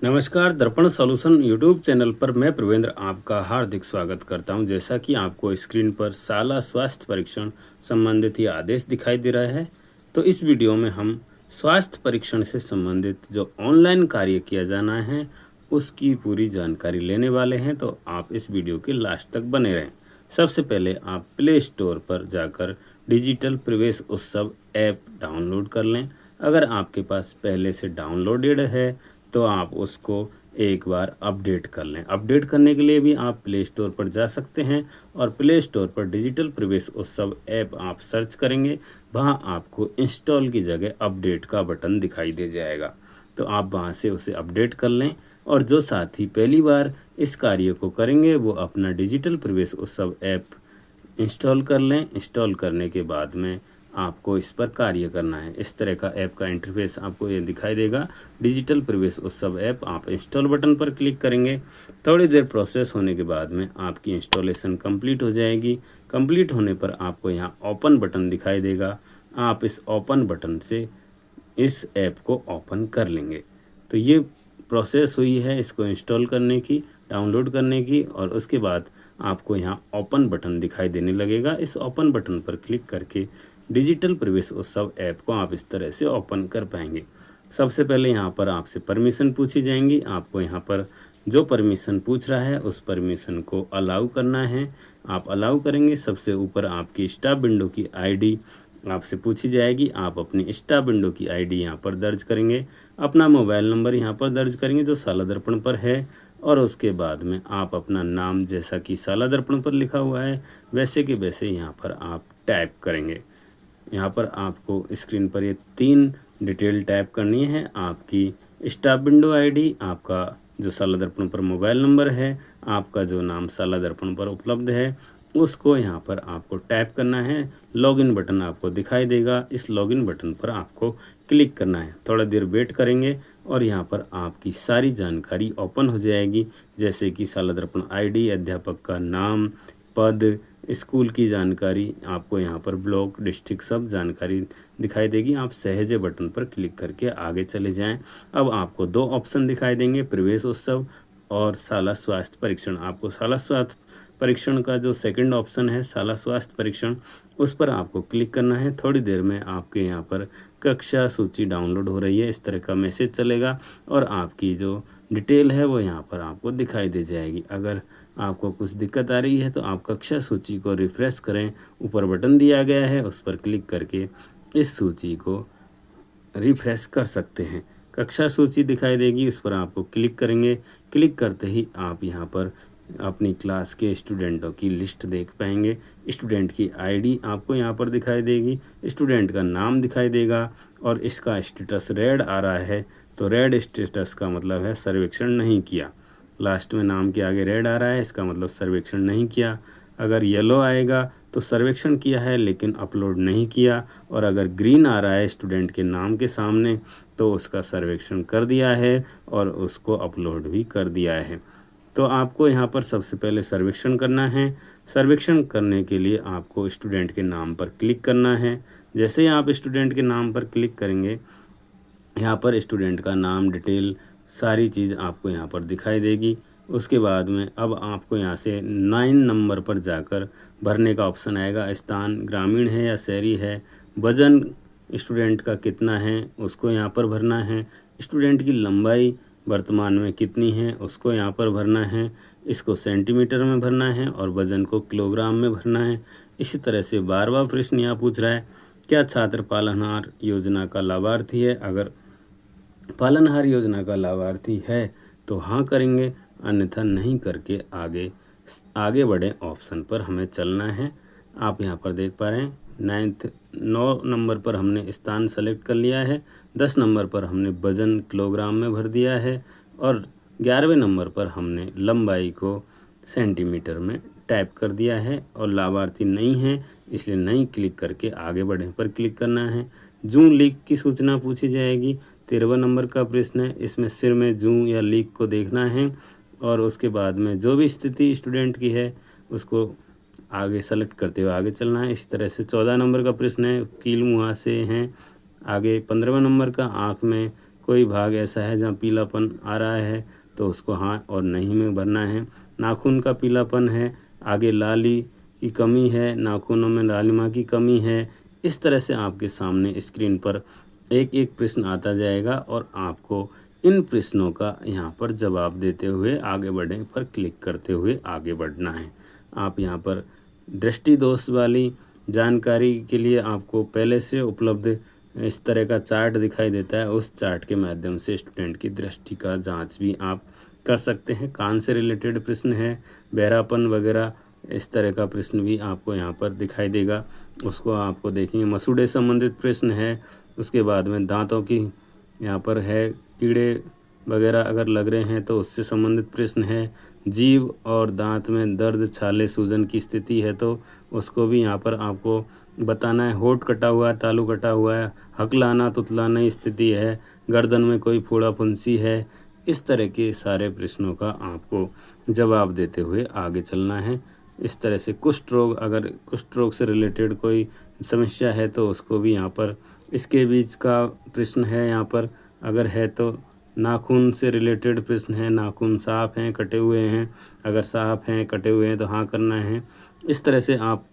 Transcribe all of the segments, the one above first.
नमस्कार, दर्पण solution YouTube channel पर मैं प्रवेंद्र आपका हार्दिक स्वागत करता हूं। जैसा कि आपको स्क्रीन पर शाला स्वास्थ्य परीक्षण संबंधित ये आदेश दिखाई दे रहा है, तो इस वीडियो में हम स्वास्थ्य परीक्षण से संबंधित जो ऑनलाइन कार्य किया जाना है, उसकी पूरी जानकारी लेने वाले हैं। तो आप इस वीडियो के लास्ट तक बने रहें। सबसे पहले आप प्ले स्टोर पर जाकर डिजिटल प्रवेश उत्सव ऐप डाउनलोड कर लें। अगर आपके पास पहले से डाउनलोडेड है तो आप उसको एक बार अपडेट कर लें। अपडेट करने के लिए भी आप प्ले स्टोर पर जा सकते हैं और प्ले स्टोर पर डिजिटल प्रवेश उत्सव ऐप आप सर्च करेंगे, वहाँ आपको इंस्टॉल की जगह अपडेट का बटन दिखाई दे जाएगा। तो आप वहाँ से उसे अपडेट कर लें और जो साथी पहली बार इस कार्य को करेंगे वो अपना डिजिटल प्रवेश उत्सव ऐप इंस्टॉल कर लें। इंस्टॉल करने के बाद में आपको इस पर कार्य करना है। इस तरह का ऐप का इंटरफेस आपको ये दिखाई देगा। डिजिटल प्रवेश उत्सव ऐप, आप इंस्टॉल बटन पर क्लिक करेंगे। थोड़ी देर प्रोसेस होने के बाद में आपकी इंस्टॉलेशन कंप्लीट हो जाएगी। कंप्लीट होने पर आपको यहाँ ओपन बटन दिखाई देगा। आप इस ओपन बटन से इस ऐप को ओपन कर लेंगे। तो ये प्रोसेस हुई है इसको इंस्टॉल करने की, डाउनलोड करने की, और उसके बाद आपको यहाँ ओपन बटन दिखाई देने लगेगा। इस ओपन बटन पर क्लिक करके डिजिटल प्रवेश उत्सव ऐप को आप इस तरह से ओपन कर पाएंगे। सबसे पहले यहाँ पर आपसे परमिशन पूछी जाएंगी। आपको यहाँ पर जो परमिशन पूछ रहा है उस परमिशन को अलाउ करना है। आप अलाउ करेंगे। सबसे ऊपर आपकी स्टाफ विंडो की आईडी आपसे पूछी जाएगी। आप अपनी स्टाफ विंडो की आईडी यहाँ पर दर्ज करेंगे। अपना मोबाइल नंबर यहाँ पर दर्ज करेंगे जो शाला दर्पण पर है, और उसके बाद में आप अपना नाम जैसा कि शाला दर्पण पर लिखा हुआ है वैसे के वैसे यहाँ पर आप टाइप करेंगे। यहाँ पर आपको स्क्रीन पर ये 3 डिटेल टाइप करनी है। आपकी स्टाफ विंडो आईडी, आपका जो शाला दर्पण पर मोबाइल नंबर है, आपका जो नाम शाला दर्पण पर उपलब्ध है, उसको यहाँ पर आपको टाइप करना है। लॉगिन बटन आपको दिखाई देगा। इस लॉगिन बटन पर आपको क्लिक करना है। थोड़ा देर वेट करेंगे और यहाँ पर आपकी सारी जानकारी ओपन हो जाएगी, जैसे कि शाला दर्पण आईडी, अध्यापक का नाम, पद, स्कूल की जानकारी, आपको यहाँ पर ब्लॉक, डिस्ट्रिक्ट सब जानकारी दिखाई देगी। आप सहजे बटन पर क्लिक करके आगे चले जाएं। अब आपको 2 ऑप्शन दिखाई देंगे, प्रवेश उत्सव और शाला स्वास्थ्य परीक्षण। आपको शाला स्वास्थ्य परीक्षण का जो सेकंड ऑप्शन है, शाला स्वास्थ्य परीक्षण, उस पर आपको क्लिक करना है। थोड़ी देर में आपके यहाँ पर कक्षा सूची डाउनलोड हो रही है, इस तरह का मैसेज चलेगा और आपकी जो डिटेल है वो यहाँ पर आपको दिखाई दे जाएगी। अगर आपको कुछ दिक्कत आ रही है तो आप कक्षा सूची को रिफ्रेश करें। ऊपर बटन दिया गया है, उस पर क्लिक करके इस सूची को रिफ्रेश कर सकते हैं। कक्षा सूची दिखाई देगी, उस पर आपको क्लिक करेंगे। क्लिक करते ही आप यहाँ पर अपनी क्लास के स्टूडेंटों की लिस्ट देख पाएंगे। स्टूडेंट की आईडी आपको यहाँ पर दिखाई देगी, स्टूडेंट का नाम दिखाई देगा और इसका स्टेटस रेड आ रहा है। तो रेड स्टेटस का मतलब है सर्वेक्षण नहीं किया। लास्ट में नाम के आगे रेड आ रहा है, इसका मतलब सर्वेक्षण नहीं किया। अगर येलो आएगा तो सर्वेक्षण किया है लेकिन अपलोड नहीं किया, और अगर ग्रीन आ रहा है स्टूडेंट के नाम के सामने तो उसका सर्वेक्षण कर दिया है और उसको अपलोड भी कर दिया है। तो आपको यहाँ पर सबसे पहले सर्वेक्षण करना है। सर्वेक्षण करने के लिए आपको स्टूडेंट के नाम पर क्लिक करना है। जैसे ही आप स्टूडेंट के नाम पर क्लिक करेंगे, यहाँ पर स्टूडेंट का नाम, डिटेल, सारी चीज़ आपको यहाँ पर दिखाई देगी। उसके बाद में अब आपको यहाँ से 9 नंबर पर जाकर भरने का ऑप्शन आएगा। स्थान ग्रामीण है या शहरी है, वज़न स्टूडेंट का कितना है उसको यहाँ पर भरना है, स्टूडेंट की लंबाई वर्तमान में कितनी है उसको यहाँ पर भरना है, इसको सेंटीमीटर में भरना है और वज़न को किलोग्राम में भरना है। इसी तरह से बार बार प्रश्न यहाँ पूछ रहा है, क्या छात्र पालनहार योजना का लाभार्थी है? अगर पालनहार योजना का लाभार्थी है तो हाँ करेंगे, अन्यथा नहीं करके आगे आगे बढ़े ऑप्शन पर हमें चलना है। आप यहाँ पर देख पा रहे हैं 9 नंबर पर हमने स्थान सेलेक्ट कर लिया है, 10 नंबर पर हमने वज़न किलोग्राम में भर दिया है और 11वें नंबर पर हमने लंबाई को सेंटीमीटर में टाइप कर दिया है। और लाभार्थी नहीं है इसलिए नहीं क्लिक करके आगे बढ़े पर क्लिक करना है। जूं लीक की सूचना पूछी जाएगी। 13वां नंबर का प्रश्न है, इसमें सिर में जूं या लीक को देखना है और उसके बाद में जो भी स्थिति स्टूडेंट की है उसको आगे सेलेक्ट करते हुए आगे चलना है। इसी तरह से 14 नंबर का प्रश्न है, कील मुहासे हैं। आगे 15वां नंबर का, आँख में कोई भाग ऐसा है जहाँ पीलापन आ रहा है तो उसको हाँ और नहीं में भरना है। नाखून का पीलापन है, आगे लाली की कमी है, नाखूनों में लालिमा की कमी है। इस तरह से आपके सामने स्क्रीन पर एक एक प्रश्न आता जाएगा और आपको इन प्रश्नों का यहाँ पर जवाब देते हुए आगे बढ़ने पर क्लिक करते हुए आगे बढ़ना है। आप यहाँ पर दृष्टि दोष वाली जानकारी के लिए आपको पहले से उपलब्ध इस तरह का चार्ट दिखाई देता है। उस चार्ट के माध्यम से स्टूडेंट की दृष्टि का जांच भी आप कर सकते हैं। कान से रिलेटेड प्रश्न है, बहरापन वगैरह इस तरह का प्रश्न भी आपको यहाँ पर दिखाई देगा, उसको आपको देखेंगे। मसूड़े संबंधित प्रश्न है, उसके बाद में दांतों की यहाँ पर है, कीड़े वगैरह अगर लग रहे हैं तो उससे संबंधित प्रश्न है। जीभ और दांत में दर्द, छाले, सूजन की स्थिति है तो उसको भी यहाँ पर आपको बताना है। होंठ कटा हुआ है, तालू कटा हुआ है, हकलाना तुतलाना स्थिति है, गर्दन में कोई फोड़ा फुंसी है, इस तरह के सारे प्रश्नों का आपको जवाब देते हुए आगे चलना है। इस तरह से कुष्ठ रोग, अगर कुष्ठ रोग से रिलेटेड कोई समस्या है तो उसको भी यहाँ पर इसके बीच का प्रश्न है। यहाँ पर अगर है तो नाखून से रिलेटेड प्रश्न है, नाखून साफ हैं कटे हुए हैं, अगर साफ हैं कटे हुए हैं तो हाँ करना है। इस तरह से आप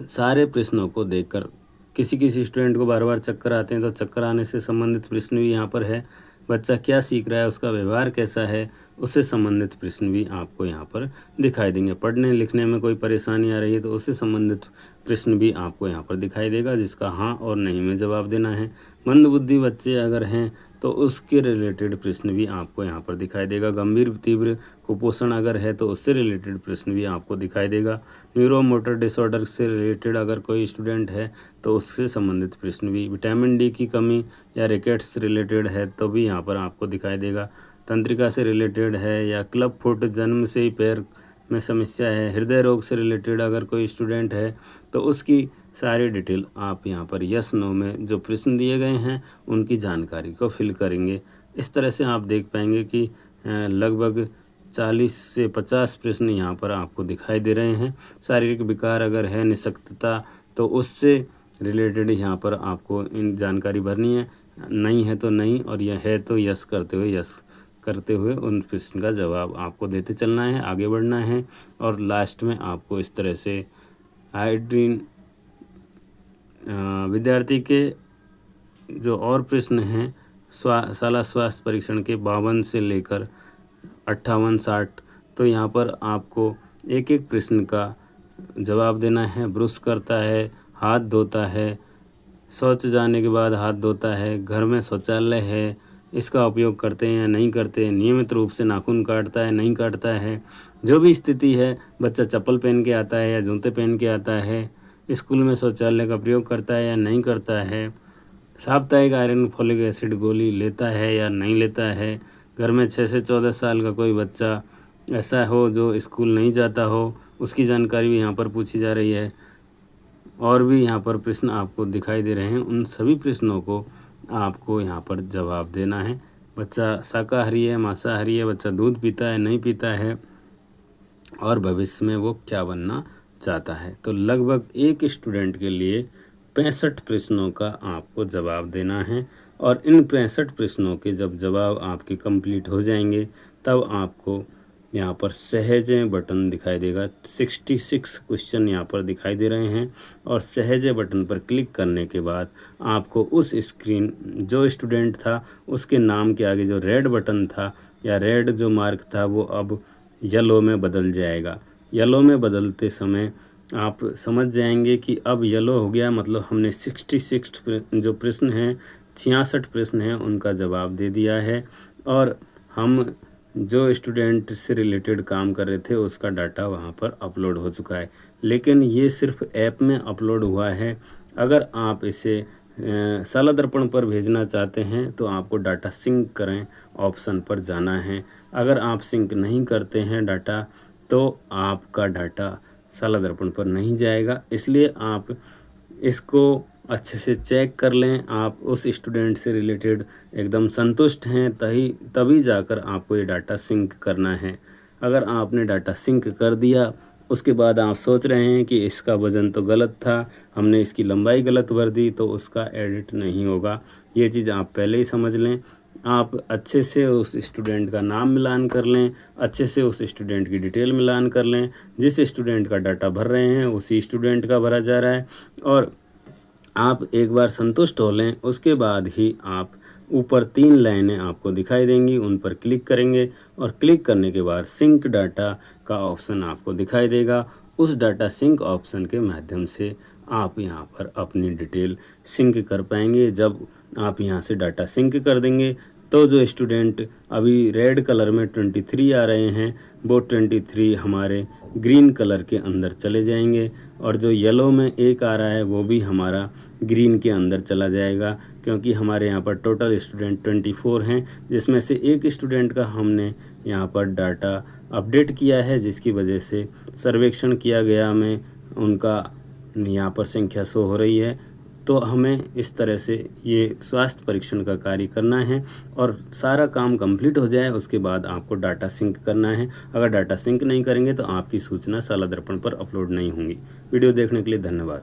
सारे प्रश्नों को देखकर, किसी स्टूडेंट को बार बार चक्कर आते हैं तो चक्कर आने से संबंधित प्रश्न भी यहाँ पर है। बच्चा क्या सीख रहा है, उसका व्यवहार कैसा है, उससे संबंधित प्रश्न भी आपको यहाँ पर दिखाई देंगे। पढ़ने लिखने में कोई परेशानी आ रही है तो उससे संबंधित प्रश्न भी आपको यहाँ पर दिखाई देगा, जिसका हाँ और नहीं में जवाब देना है। मंदबुद्धि बच्चे अगर हैं तो उसके रिलेटेड प्रश्न भी आपको यहाँ पर दिखाई देगा। गंभीर तीव्र कुपोषण अगर है तो उससे रिलेटेड प्रश्न भी आपको दिखाई देगा। न्यूरोमोटर डिसऑर्डर से रिलेटेड अगर कोई स्टूडेंट है तो उससे संबंधित प्रश्न भी। विटामिन डी की कमी या रिकेट्स से रिलेटेड है तो भी यहाँ पर आपको दिखाई देगा। तंत्रिका से रिलेटेड है या क्लब फुट, जन्म से ही पैर में समस्या है, हृदय रोग से रिलेटेड अगर कोई स्टूडेंट है तो उसकी सारी डिटेल आप यहाँ पर यस नो में जो प्रश्न दिए गए हैं उनकी जानकारी को फिल करेंगे। इस तरह से आप देख पाएंगे कि लगभग 40 से 50 प्रश्न यहाँ पर आपको दिखाई दे रहे हैं। शारीरिक विकार अगर है, निशक्तता, तो उससे रिलेटेड यहाँ पर आपको इन जानकारी भरनी है। नहीं है तो नहीं और यह है तो यस करते हुए उन प्रश्न का जवाब आपको देते चलना है, आगे बढ़ना है। और लास्ट में आपको इस तरह से हाइड्रीन विद्यार्थी के जो और प्रश्न हैं शाला स्वास्थ्य परीक्षण के 52 से लेकर 58, 60, तो यहाँ पर आपको एक एक प्रश्न का जवाब देना है। ब्रश करता है, हाथ धोता है, शौच जाने के बाद हाथ धोता है, घर में शौचालय है, इसका उपयोग करते हैं या नहीं करते हैं, नियमित रूप से नाखून काटता है नहीं काटता है, जो भी स्थिति है, बच्चा चप्पल पहन के आता है या जूते पहन के आता है, स्कूल में शौचालय का प्रयोग करता है या नहीं करता है, साप्ताहिक आयरन फोलिक एसिड गोली लेता है या नहीं लेता है, घर में 6 से 14 साल का कोई बच्चा ऐसा हो जो स्कूल नहीं जाता हो, उसकी जानकारी भी यहाँ पर पूछी जा रही है। और भी यहाँ पर प्रश्न आपको दिखाई दे रहे हैं, उन सभी प्रश्नों को आपको यहाँ पर जवाब देना है। बच्चा शाकाहारी है, मांसाहारी है, बच्चा दूध पीता है नहीं पीता है, और भविष्य में वो क्या बनना चाहता है। तो लगभग एक स्टूडेंट के लिए 65 प्रश्नों का आपको जवाब देना है। और इन 65 प्रश्नों के जब जवाब आपके कंप्लीट हो जाएंगे तब आपको यहाँ पर सहजे बटन दिखाई देगा। 66 क्वेश्चन यहाँ पर दिखाई दे रहे हैं और सहजे बटन पर क्लिक करने के बाद आपको उस स्क्रीन, जो स्टूडेंट था उसके नाम के आगे जो रेड बटन था या रेड जो मार्क था वो अब येलो में बदल जाएगा। येलो में बदलते समय आप समझ जाएंगे कि अब येलो हो गया, मतलब हमने 66 जो प्रश्न हैं, 66 प्रश्न हैं, उनका जवाब दे दिया है। और हम जो स्टूडेंट से रिलेटेड काम कर रहे थे उसका डाटा वहाँ पर अपलोड हो चुका है। लेकिन ये सिर्फ ऐप में अपलोड हुआ है। अगर आप इसे शाला दर्पण पर भेजना चाहते हैं तो आपको डाटा सिंक करें ऑप्शन पर जाना है। अगर आप सिंक नहीं करते हैं डाटा तो आपका डाटा शाला दर्पण पर नहीं जाएगा। इसलिए आप इसको अच्छे से चेक कर लें। आप उस स्टूडेंट से रिलेटेड एकदम संतुष्ट हैं तभी जाकर आपको ये डाटा सिंक करना है। अगर आपने डाटा सिंक कर दिया उसके बाद आप सोच रहे हैं कि इसका वज़न तो गलत था, हमने इसकी लंबाई गलत भर दी तो उसका एडिट नहीं होगा। ये चीज़ आप पहले ही समझ लें। आप अच्छे से उस स्टूडेंट का नाम मिलान कर लें, अच्छे से उस स्टूडेंट की डिटेल मिलान कर लें। जिस स्टूडेंट का डाटा भर रहे हैं उसी स्टूडेंट का भरा जा रहा है, और आप एक बार संतुष्ट हो लें, उसके बाद ही आप ऊपर 3 लाइनें आपको दिखाई देंगी, उन पर क्लिक करेंगे और क्लिक करने के बाद सिंक डाटा का ऑप्शन आपको दिखाई देगा। उस डाटा सिंक ऑप्शन के माध्यम से आप यहाँ पर अपनी डिटेल सिंक कर पाएंगे। जब आप यहाँ से डाटा सिंक कर देंगे तो जो स्टूडेंट अभी रेड कलर में 23 आ रहे हैं, वो 23 हमारे ग्रीन कलर के अंदर चले जाएंगे, और जो येलो में 1 आ रहा है वो भी हमारा ग्रीन के अंदर चला जाएगा, क्योंकि हमारे यहाँ पर टोटल स्टूडेंट 24 हैं, जिसमें से एक स्टूडेंट का हमने यहाँ पर डाटा अपडेट किया है, जिसकी वजह से सर्वेक्षण किया गया में उनका यहाँ पर संख्या शो हो रही है। तो हमें इस तरह से ये स्वास्थ्य परीक्षण का कार्य करना है, और सारा काम कंप्लीट हो जाए उसके बाद आपको डाटा सिंक करना है। अगर डाटा सिंक नहीं करेंगे तो आपकी सूचना शाला दर्पण पर अपलोड नहीं होंगी। वीडियो देखने के लिए धन्यवाद।